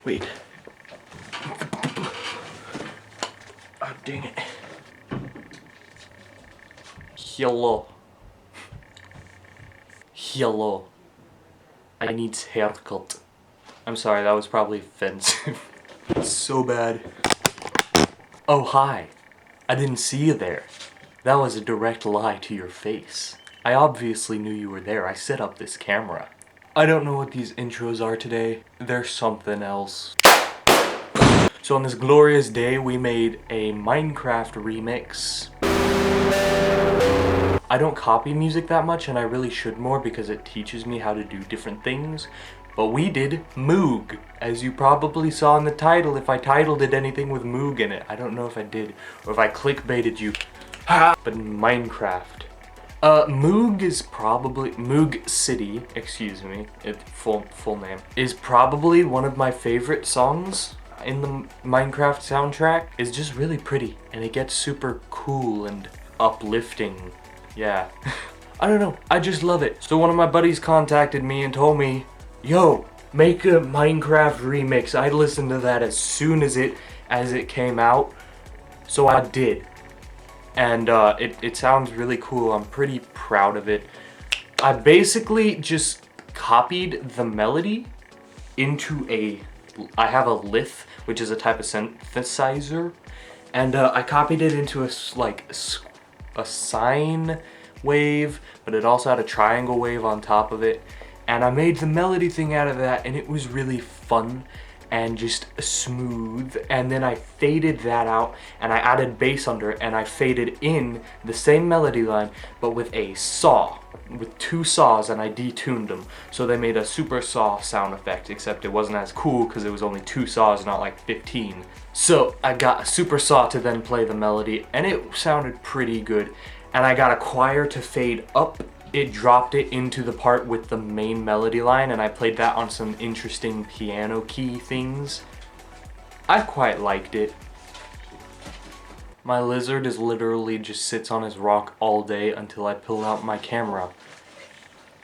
Wait. Oh, dang it. Hello. Hello. I need haircut. I'm sorry, that was probably offensive. So bad. Oh, hi. I didn't see you there. That was a direct lie to your face. I obviously knew you were there. I set up this camera. I don't know what these intros are today. They're something else. So on this glorious day, we made a Minecraft remix. I don't copy music that much, and I really should more because it teaches me how to do different things. But we did Moog, as you probably saw in the title, if I titled it anything with Moog in it. I don't know if I did, or if I clickbaited you. But Minecraft. Moog is probably, Moog City, excuse me, its full name, is probably one of my favorite songs in the Minecraft soundtrack. It's just really pretty, and it gets super cool and uplifting. Yeah. I don't know, I just love it. So one of my buddies contacted me and told me, yo, make a Minecraft remix. I listened to that as soon as it came out, so I did. And it sounds really cool. I'm pretty proud of it. I basically just copied the melody into I have a lith, which is a type of synthesizer, and I copied it into a sine wave, but it also had a triangle wave on top of it, and I made the melody thing out of that, and it was really fun and just smooth. And then I faded that out and I added bass under it, and I faded in the same melody line but with a saw, with two saws, and I detuned them, so they made a super saw sound effect, except it wasn't as cool because it was only two saws, not like 15. So I got a super saw to then play the melody, and it sounded pretty good. And I got a choir to fade up. It dropped it into the part with the main melody line, and I played that on some interesting piano key things. I quite liked it. My lizard is literally just sits on his rock all day until I pull out my camera.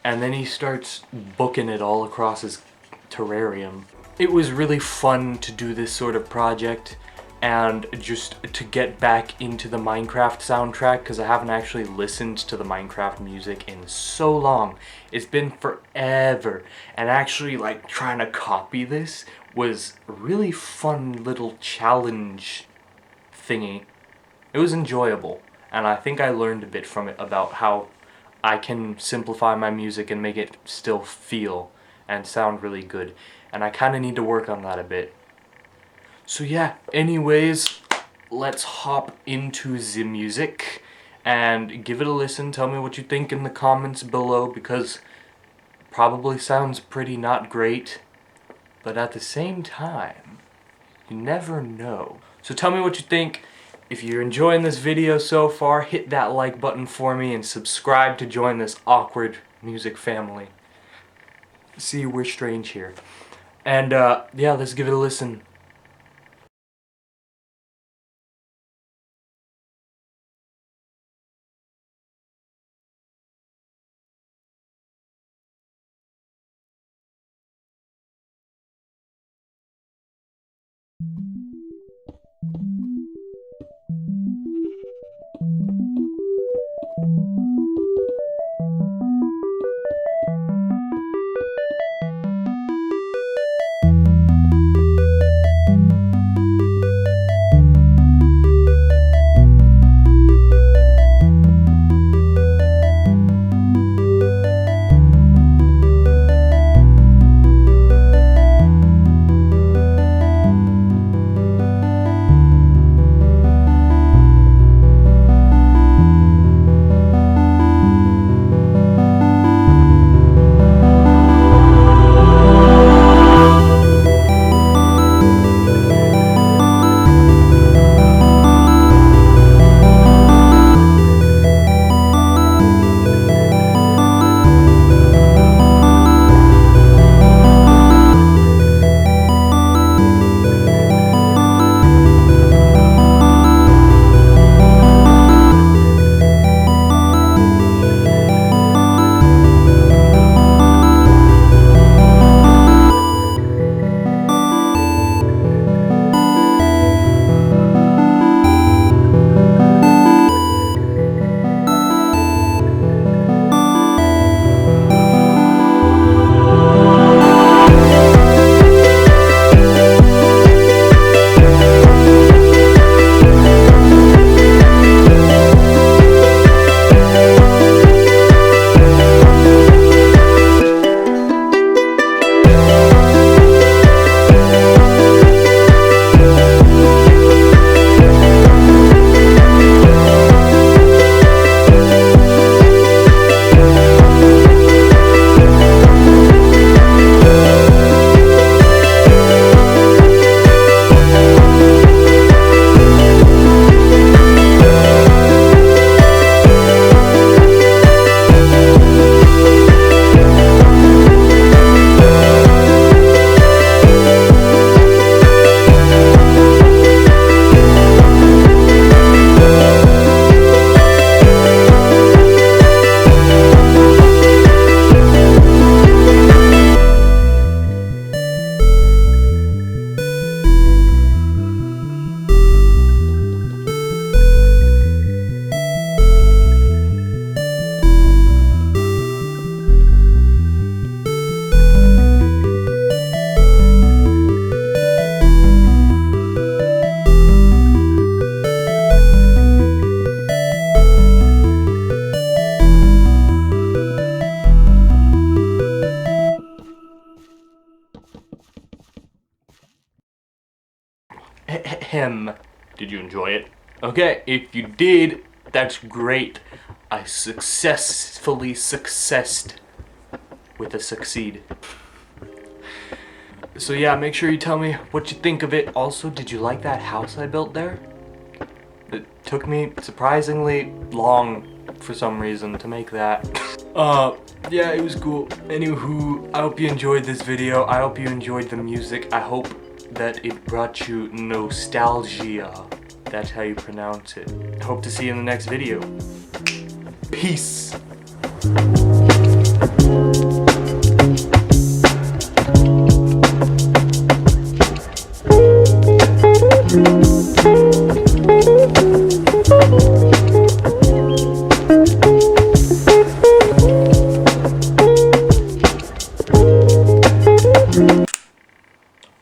And then he starts booking it all across his terrarium. It was really fun to do this sort of project, and just to get back into the Minecraft soundtrack, because I haven't actually listened to the Minecraft music in so long. It's been forever, and actually like trying to copy this was a really fun little challenge thingy. It was enjoyable, and I think I learned a bit from it about how I can simplify my music and make it still feel and sound really good, and I kind of need to work on that a bit. So yeah, anyways, let's hop into the music and give it a listen. Tell me what you think in the comments below, because it probably sounds pretty not great, but at the same time, you never know. So tell me what you think. If you're enjoying this video so far, hit that like button for me and subscribe to join this awkward music family. See, we're strange here. And yeah, let's give it a listen. Ahem. Did you enjoy it? Okay, if you did, that's great. I successfully successed with a succeed. So yeah, make sure you tell me what you think of it. Also, did you like that house I built there? It took me surprisingly long for some reason to make that. Yeah, it was cool. Anywho, I hope you enjoyed this video. I hope you enjoyed the music. I hope that it brought you nostalgia. That's how you pronounce it. Hope to see you in the next video. Peace.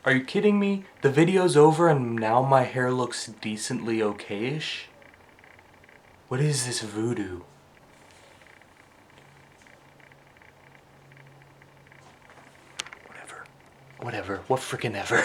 Are you kidding me? The video's over and now my hair looks decently okay-ish? What is this voodoo? Whatever. What frickin' ever.